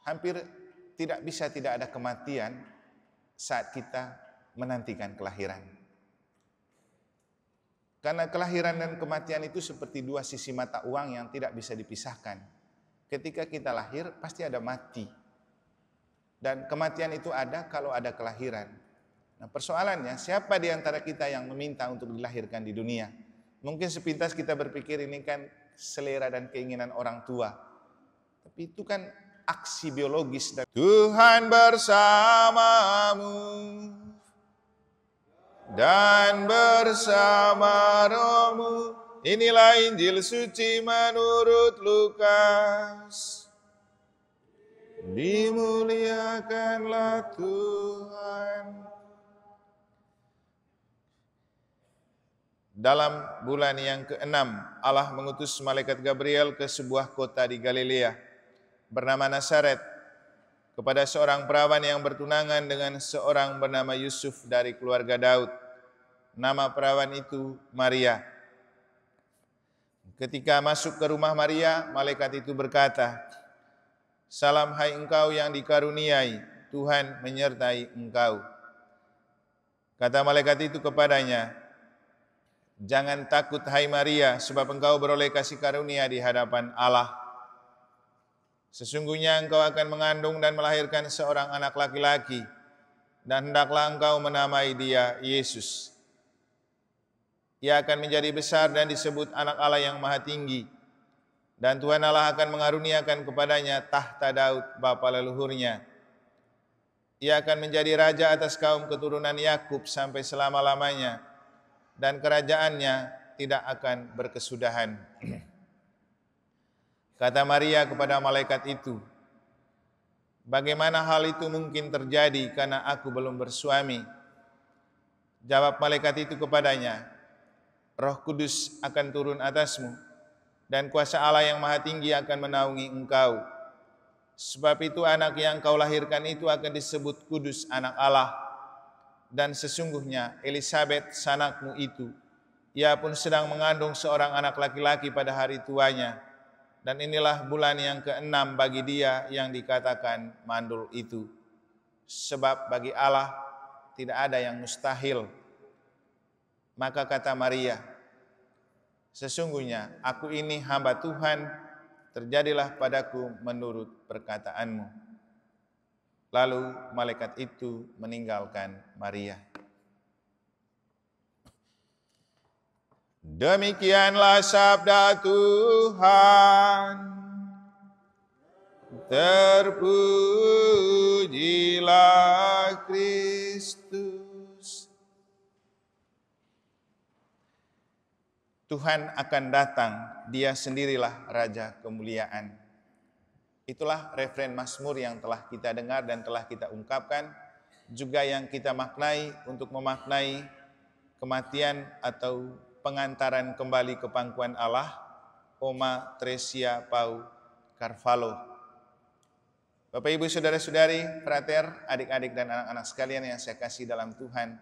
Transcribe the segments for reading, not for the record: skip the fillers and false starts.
hampir tidak ada kematian saat kita menantikan kelahiran. Karena kelahiran dan kematian itu seperti dua sisi mata uang yang tidak bisa dipisahkan. Ketika kita lahir pasti ada mati. Dan kematian itu ada kalau ada kelahiran. Nah, persoalannya siapa di antara kita yang meminta untuk dilahirkan di dunia? Mungkin sepintas kita berpikir ini kan selera dan keinginan orang tua. Tapi itu kan aksi biologis. Tuhan bersamamu dan bersama rohmu. Inilah Injil suci menurut Lukas. Dimuliakanlah Tuhan. Dalam bulan yang ke-6, Allah mengutus malaikat Gabriel ke sebuah kota di Galilea bernama Nazaret kepada seorang perawan yang bertunangan dengan seorang bernama Yusuf dari keluarga Daud. Nama perawan itu Maria. Ketika masuk ke rumah Maria, malaikat itu berkata, "Salam hai engkau yang dikaruniai, Tuhan menyertai engkau." Kata malaikat itu kepadanya, "Jangan takut hai Maria, sebab engkau beroleh kasih karunia di hadapan Allah. Sesungguhnya engkau akan mengandung dan melahirkan seorang anak laki-laki, dan hendaklah engkau menamai dia Yesus. Ia akan menjadi besar dan disebut Anak Allah yang Maha Tinggi, dan Tuhan Allah akan mengaruniakan kepadanya tahta Daud bapa leluhurnya. Ia akan menjadi raja atas kaum keturunan Yakub sampai selama-lamanya, dan kerajaannya tidak akan berkesudahan." Kata Maria kepada malaikat itu, "Bagaimana hal itu mungkin terjadi karena aku belum bersuami?" Jawab malaikat itu kepadanya, "Roh Kudus akan turun atasmu, dan kuasa Allah yang Maha Tinggi akan menaungi engkau. Sebab itu anak yang kau lahirkan itu akan disebut kudus Anak Allah. Dan sesungguhnya Elisabet sanakmu itu, ia pun sedang mengandung seorang anak laki-laki pada hari tuanya. Dan inilah bulan yang ke-6 bagi dia yang dikatakan mandul itu. Sebab bagi Allah tidak ada yang mustahil." Maka kata Maria, "Sesungguhnya aku ini hamba Tuhan, terjadilah padaku menurut perkataanmu." Lalu malaikat itu meninggalkan Maria. Demikianlah sabda Tuhan. Terpujilah Kristus. Tuhan akan datang, Dia sendirilah Raja kemuliaan. Itulah referen Mazmur yang telah kita dengar dan telah kita ungkapkan, juga yang kita maknai untuk memaknai kematian atau pengantaran kembali ke pangkuan Allah, Oma Tresia Pau Carvalho. Bapak, Ibu, Saudara-saudari, frater, adik-adik dan anak-anak sekalian yang saya kasih dalam Tuhan,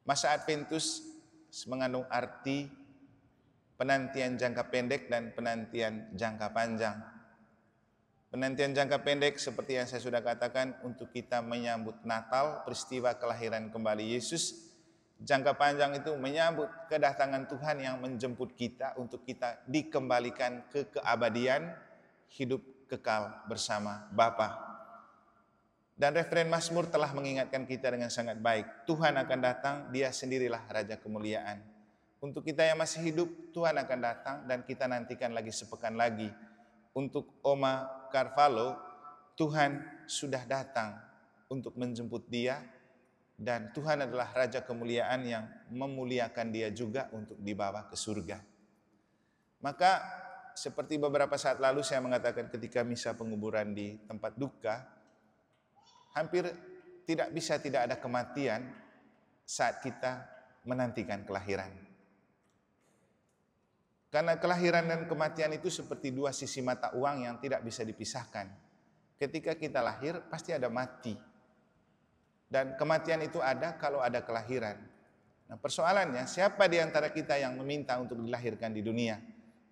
masa Adventus mengandung arti penantian jangka pendek dan penantian jangka panjang. Penantian jangka pendek seperti yang saya sudah katakan untuk kita menyambut Natal, peristiwa kelahiran kembali Yesus. Jangka panjang itu menyambut kedatangan Tuhan yang menjemput kita untuk kita dikembalikan ke keabadian, hidup kekal bersama Bapa. Dan referen Mazmur telah mengingatkan kita dengan sangat baik. Tuhan akan datang, Dia sendirilah Raja kemuliaan. Untuk kita yang masih hidup, Tuhan akan datang dan kita nantikan lagi sepekan lagi. Untuk Oma Carvalho, Tuhan sudah datang untuk menjemput dia, dan Tuhan adalah Raja kemuliaan yang memuliakan dia juga untuk dibawa ke surga. Maka seperti beberapa saat lalu saya mengatakan ketika misa penguburan di tempat duka, hampir tidak ada kematian saat kita menantikan kelahiran. Karena kelahiran dan kematian itu seperti dua sisi mata uang yang tidak bisa dipisahkan. Ketika kita lahir pasti ada mati. Dan kematian itu ada kalau ada kelahiran. Nah, persoalannya siapa di antara kita yang meminta untuk dilahirkan di dunia?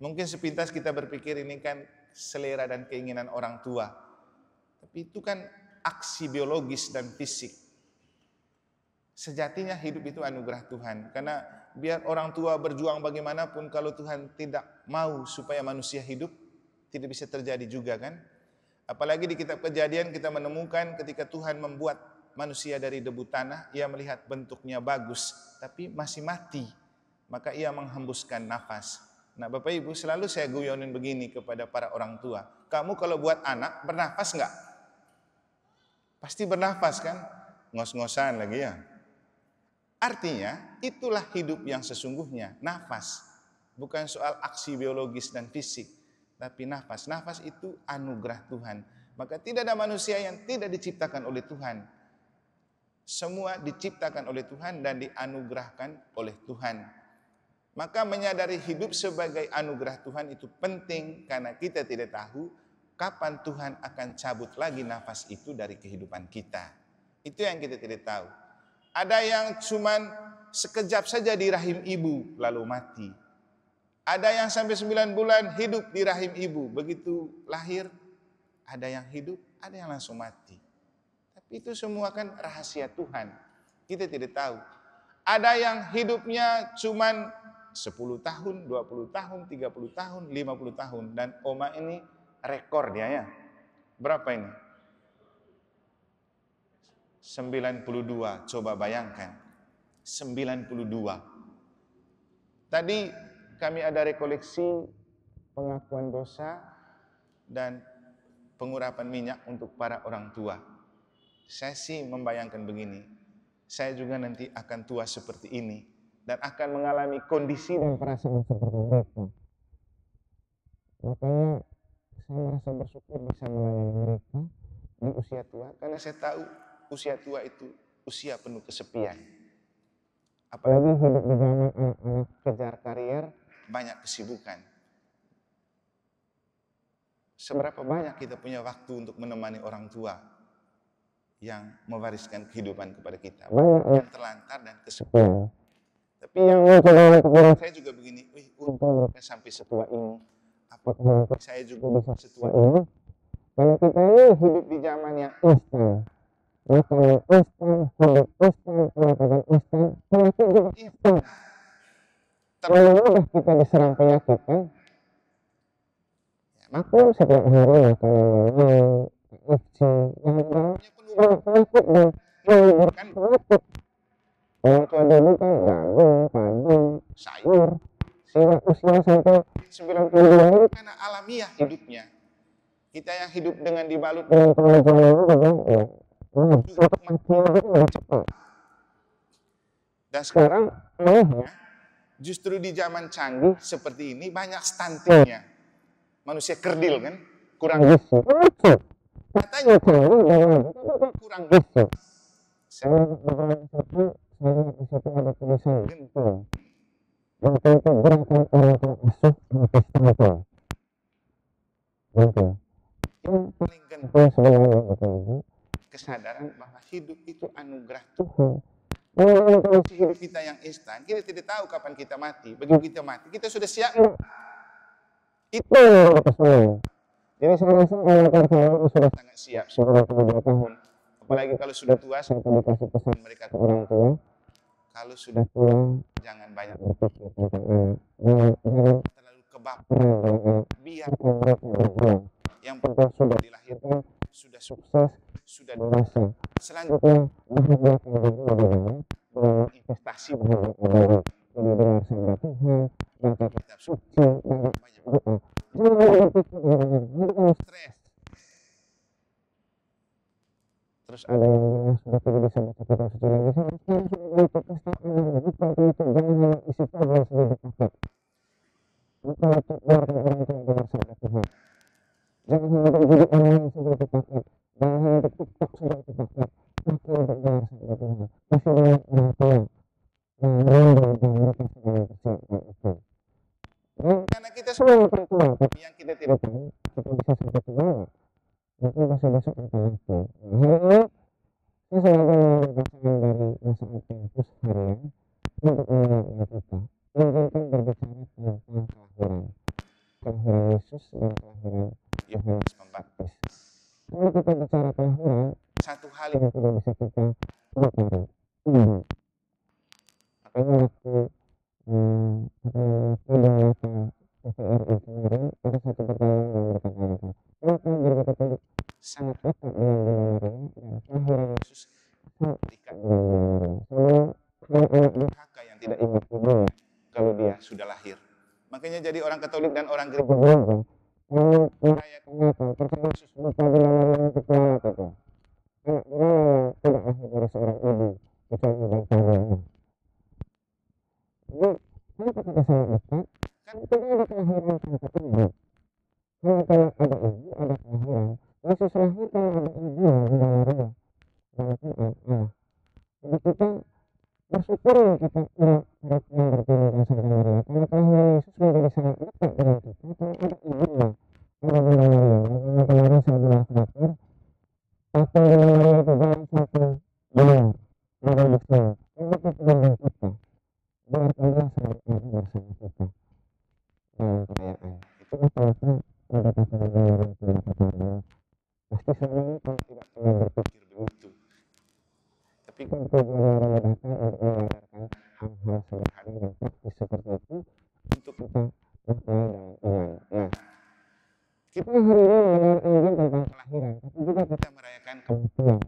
Mungkin sepintas kita berpikir ini kan selera dan keinginan orang tua. Tapi itu kan aksi biologis dan fisik. Sejatinya hidup itu anugerah Tuhan. Karena biar orang tua berjuang bagaimanapun, kalau Tuhan tidak mau supaya manusia hidup, tidak bisa terjadi juga kan. Apalagi di kitab Kejadian kita menemukan ketika Tuhan membuat manusia dari debu tanah, ia melihat bentuknya bagus, tapi masih mati. Maka ia menghembuskan nafas. Nah Bapak Ibu, selalu saya guyonin begini kepada para orang tua. Kamu kalau buat anak, bernafas enggak? Pasti bernafas kan? Ngos-ngosan lagi ya. Artinya, itulah hidup yang sesungguhnya, nafas. Bukan soal aksi biologis dan fisik, tapi nafas. Nafas itu anugerah Tuhan. Maka tidak ada manusia yang tidak diciptakan oleh Tuhan. Semua diciptakan oleh Tuhan dan dianugerahkan oleh Tuhan. Maka menyadari hidup sebagai anugerah Tuhan itu penting, karena kita tidak tahu kapan Tuhan akan cabut lagi nafas itu dari kehidupan kita. Itu yang kita tidak tahu. Ada yang cuman sekejap saja di rahim ibu lalu mati. Ada yang sampai 9 bulan hidup di rahim ibu. Begitu lahir, ada yang hidup, ada yang langsung mati. Tapi itu semua kan rahasia Tuhan. Kita tidak tahu. Ada yang hidupnya cuman 10 tahun, 20 tahun, 30 tahun, 50 tahun. Dan Oma ini rekor dia ya. Berapa ini? 92, coba bayangkan. 92. Tadi kami ada rekoleksi pengakuan dosa dan pengurapan minyak untuk para orang tua. Saya sih membayangkan begini, saya juga nanti akan tua seperti ini dan akan mengalami kondisi dan perasaan seperti mereka. Makanya saya merasa bersyukur bisa melayani mereka di usia tua, karena saya tahu usia tua itu usia penuh kesepian. Apalagi hidup di zaman anak-anak kejar karier, banyak kesibukan. Seberapa banyak kita punya waktu untuk menemani orang tua yang mewariskan kehidupan kepada kita. Banyak yang terlantar dan kesepian. Tapi yang mencoba saya juga begini, untung mereka sampai setua ini. Apakah saya juga bisa setua ini? Kalau kita ini hidup di zaman yang instan, makanan instan, hidup instan, makanan instan, penyakit juga instan. Terlalu mudah kita diserang penyakit kan? Maklum setiap hari makanan FC, yang penyakit dan menimbulkan penyakit. Orang tua dulu kan jagung, padi, sayur, sehingga usia sampai 92 ini karena alamiah hidupnya. Kita yang hidup dengan dibalut dengan kemajuan itu juga kematian itu cepat. Dan sekarang justru di zaman canggih seperti ini banyak stuntingnya. Manusia kerdil kan, kurang gizi. Katanya kurang gizi. Saya di situ ada tulisan gentle. Gentle itu gerakan orang tua asuh atas stunting. Gentle. Yang paling gentle sebenarnya itu kesadaran bahwa hidup itu anugerah Tuhan. Mengenai kondisi hidup kita yang instan, kita tidak tahu kapan kita mati. Begitu kita mati, kita sudah siap. Itu yang pesan. Jadi saya rasa anak-anak saya sudah sangat siap, sudah 22 tahun. Apalagi kalau sudah tua, saya tadi kasih pesan mereka ke orang tua. Kalau sudah tua, jangan banyak berpikir tentang anak. Jangan terlalu kebaperan dengan anak. Biarkan mereka berjuang. Yang penting sudah dilahirkan, sudah sukses, sudah dewasa. Selanjutnya, bahagiakan diri dengan investasi bahagia diri. Jadi dengar sabda Tuhan, baca kitab suci, dan banyak doa. Jangan berpikir dengan stres. Terus ada yang bilang sudah tidak bisa baca kitab suci lagi. Saya sekarang sudah baca pustakaan, buka itu, jangan hanya isi tabel saja dipakai. Buka itu, biarkan orang itu dengar sabda Tuhan. Jangan hanya untuk jadi online saja dipakai. Jangan hanya untuk TikTok saja dipakai. Pakai untuk dengar sabda Tuhan. Masih banyak orang tua yang rindu dan mereka sedang mempersiapkan itu. Karena kita semua orang tua, tapi yang kita tidak tahu, kita bisa sampai ke mana. Mungkin besok-besok akan mati. Hari ini, saya sengaja mengambil bacaan dari masa Adventus harian untuk mengingatkan kita. Izinkan berbicara tentang kelahiran. Kelahiran Yesus dan kelahiran Yohanes Pembaptis. Karena kita bicara kelahiran, satu hal yang tidak bisa kita lupakan, ibu. Makanya waktu data TVRI kemarin ada satu pertanyaan yang berkata-kata, kenapa gereja Katolik sangat dekat dengan Bunda Maria dan kelahiran Yesus dekat dengan Bunda Maria, sama anak-anak durhaka yang tidak ingat ibunya kalau dia sudah lahir. Makanya jadi orang Katolik dan orang gereja bergerak merayakan Natal, percaya Yesus lupa Bunda Maria itu perawat itu. Anak mana yang tidak lahir dari seorang ibu kecuali bangsa. Jadi kenapa kita sangat dekat? Kan tidak ada kelahiran tanpa ibu. Hanya kalau ada ibu, ada kelahiran. Yesus lahir kalau ada ibu, Bunda Maria. Dalam Quran, Allah. Jadi kita bersyukur ya kita umat yang berpindah Bunda Maria. Karena kelahiran Yesus menjadi sangat dekat dengan kita. Kalau ada ibunya, ada Bunda Maria. Makanya kemarin saya bilang terakhir, patung Bunda Maria itu dalam satu benar. Ada Muslim. Ini kepentingan kita. Biarkan dia selalu ada bersama kita dalam perayaan. Itulah kenapa pada patung Bunda Maria tidak percaya. Pasti sebenarnya kalau tidak pernah berpikir begitu. Tapi kan tujuan Maria datang untuk mengajarkan hal-hal sederhana dan praktis seperti itu untuk kita maknai dalam iman. Nah, kita hari ini mendengar Injil tentang kelahiran, tapi juga kita merayakan kematian.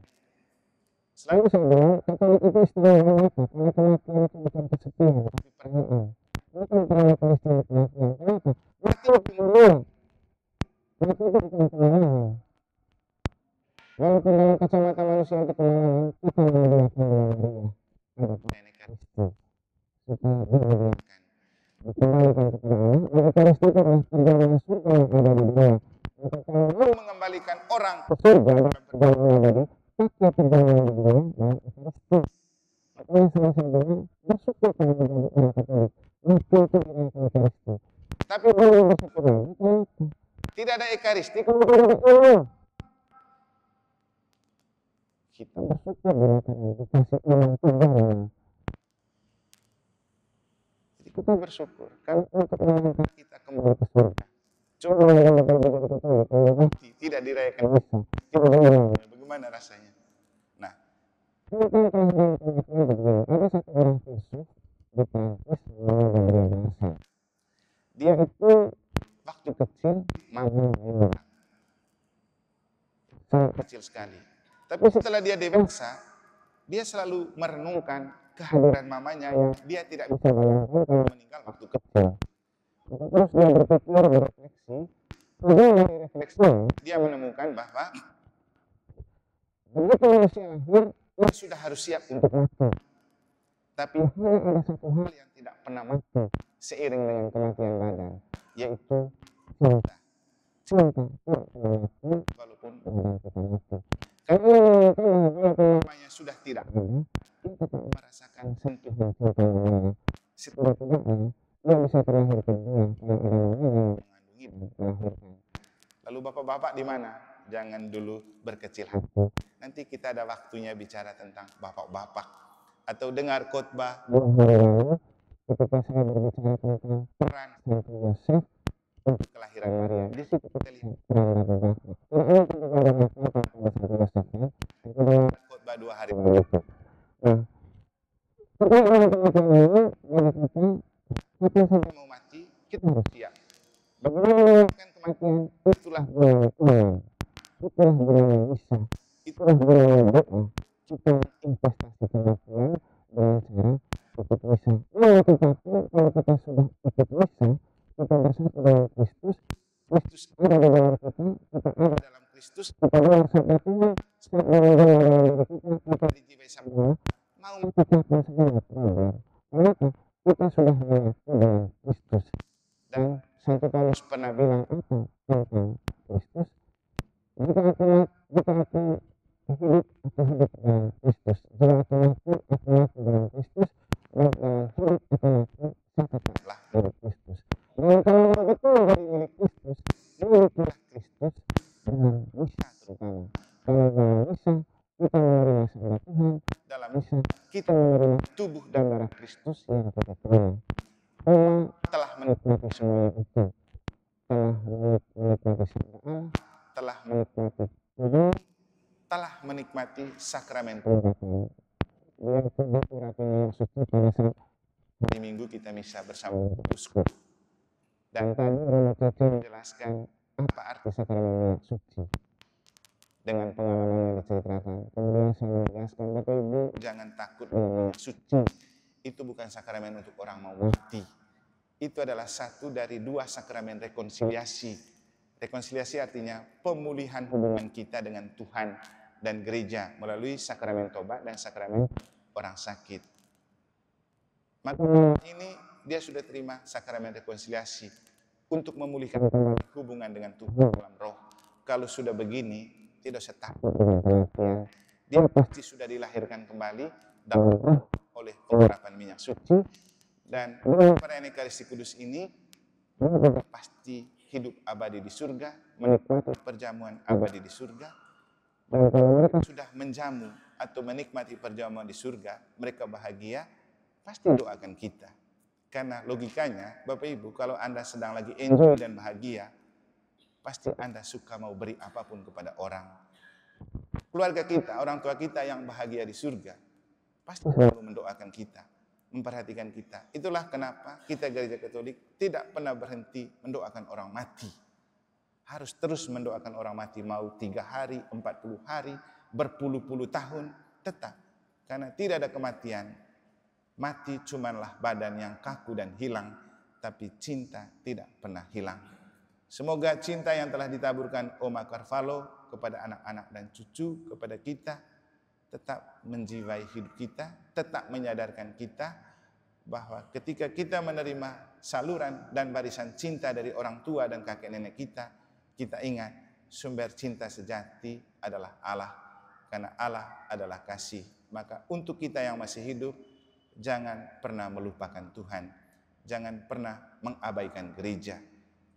Selalu saya bilang, Katolik itu istimewa apa? Karena kematian itu bukan kesepian, tapi perayaan. Ini kan perayaan istimewa kematian. Kenapa? Mati itu mulia. Mati itu bukan kemenangan. Walaupun dalam kacamata manusia itu kemenangan, kita memuliakan Bunda Maria. Ada Ekaristi. Supaya dimuliakan. Dikembalikan kepada Allah. Dan Ekaristi itu adalah perjalanan surga yang ada di dunia. Maka kalau mau mengembalikan orang ke surga dalam perjalanan abadi, pakai perjalanan di dunia dengan Ekaristi. Makanya saya bilang, bersyukur kalau menjadi orang Katolik. Mati itu merayakan Ekaristi. Tapi belum bersyukur lagi, kenapa? tidak ada Ekaristi, Kalau tidak ada iman, kita bersyukur dirayakan dikasih iman tunggal. jadi kita bersyukur kalau untuk mengantar kita kembali ke surga. coba Menggunakan gereja Katolik, kalau tidak dirayakan bisa, tidak benar. bagaimana rasanya. Nah, Ini kan kelahiran kematian begini. Ada satu orang filsuf di Prancis namanya Gabriel Marcel. Dia itu waktu kecil mampu sangat kecil sekali. Tapi setelah dia dewasa, dia selalu merenungkan kehadiran mamanya yang dia tidak bisa bayangkan kalau meninggal waktu kecil. kecil. Terus dia berpikir, berefleksi. Kemudian dari refleksinya, Dia menemukan bahwa begitu manusia lahir, dia sudah harus siap untuk mati. tapi Hanya ada satu hal yang tidak pernah mati mati seiring dengan kematian badan, yaitu cinta. Cinta tidak pernah mati walaupun badan kita mati. Karena menemukan bahwa walaupun mamanya sudah tidak ada, dia tetap merasakan sentuhan cinta yang mana. Setidak-tidaknya dia bisa terlahir ke dunia karena ada mamanya yang mengandungi. melahirkan. Lalu bapak-bapak di mana? Jangan dulu berkecil hati. Hati. Nanti kita ada waktunya bicara tentang bapak-bapak atau dengar khotbah 2 hari lalu ketika saya berbicara tentang peran Santo Yosef untuk kelahiran Maria, Maria. di situ kita lihat peran bapak-bapak. Tidak ada tentu ada makna pada Santo Yosef ya. Itu dengan Khotbah 2 hari begitu. Nah, terkait dengan kematian ini bagi kita, kapan saja mau mati, kita kita harus siap. bagaimana mengalahkan Kematian kematian. Itulah gunanya iman, itulah gunanya misa, itulah gunanya doa. Kita investasi kematian dengan cara ikut misa. Nah, tetapi kalau kita sudah ikut misa, kita bersatu dengan Kristus, Kristus ada di dalam kita ada dalam Kristus kita dengar sabda Tuhan, setiap mendengar dalam diri kita dijiwai sama semua mau kita capek semangat belajar. Kenapa? Kita sudah menyatu dengan Kristus. Dan Santo Paulus pernah bilang apa tentang Kristus? Jika aku hidup dengan Kristus. Jika aku mati dengan Kristus. Dan hidup aku mati, saya tetaplah milik Kristus. Dan kalau betul dari milik Kristus, miliklah Kristus dengan misa terutama. Kalau dalam misa kita menerima sabda Tuhan, dalam misa kita kita menerima tubuh dan dan darah Kristus yang kita terima. Allah telah menikmati semuanya itu, telah menikmati sabda Allah, telah menikmati Jadi telah menikmati sakramen. dia sudah pura-pura yang suci pada saat Di minggu kita misa bersama uskup. Dan tadi Romo Caca menjelaskan apa arti sakramen minyak suci dengan pengalaman yang diceritakan. Kemudian saya menjelaskan, Bapak Ibu jangan takut minyak suci. Itu bukan sakramen untuk orang mau mati. Itu adalah satu dari dua sakramen rekonsiliasi. Rekonsiliasi artinya pemulihan hubungan kita dengan Tuhan dan gereja melalui sakramen tobat dan sakramen orang sakit. Maka ini dia sudah terima sakramen rekonsiliasi untuk memulihkan hubungan dengan Tuhan dalam roh. Kalau sudah begini, tidak usah takut dengan kematian. Dia pasti sudah dilahirkan kembali dalam roh oleh pengharapan minyak suci. Dan perayaan Ekaristi Kudus ini pasti hidup abadi di surga, menikmati perjamuan abadi di surga. Dan kalau mereka sudah menjamu atau menikmati perjamuan di surga, mereka bahagia, pasti doakan kita. Karena logikanya, Bapak Ibu, kalau Anda sedang lagi enjoy dan bahagia, pasti Anda suka mau beri apapun kepada orang. Keluarga kita, orang tua kita yang bahagia di surga, pasti selalu mendoakan kita, memperhatikan kita. Itulah kenapa kita Gereja Katolik tidak pernah berhenti mendoakan orang mati. Harus terus mendoakan orang mati, mau 3 hari, 40 hari, berpuluh-puluh tahun, tetap. Karena tidak ada kematian. Mati cumanlah badan yang kaku dan hilang, tapi cinta tidak pernah hilang. Semoga cinta yang telah ditaburkan Oma Carvalho kepada anak-anak dan cucu, kepada kita, tetap menjiwai hidup kita, tetap menyadarkan kita bahwa ketika kita menerima saluran dan barisan cinta dari orang tua dan kakek nenek kita ingat sumber cinta sejati adalah Allah, karena Allah adalah kasih. Maka untuk kita yang masih hidup, jangan pernah melupakan Tuhan, jangan pernah mengabaikan gereja.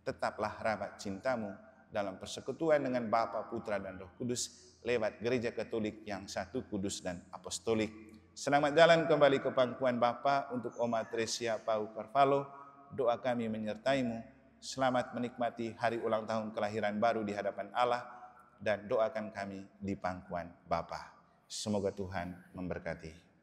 Tetaplah rawat cintamu dalam persekutuan dengan Bapa, Putra, dan Roh Kudus lewat Gereja Katolik yang satu, kudus, dan apostolik. Selamat jalan kembali ke pangkuan Bapa untuk Oma Teresia Pau Carvalho. Doa kami menyertaimu. Selamat menikmati hari ulang tahun kelahiran baru di hadapan Allah, dan doakan kami di pangkuan Bapa. Semoga Tuhan memberkati.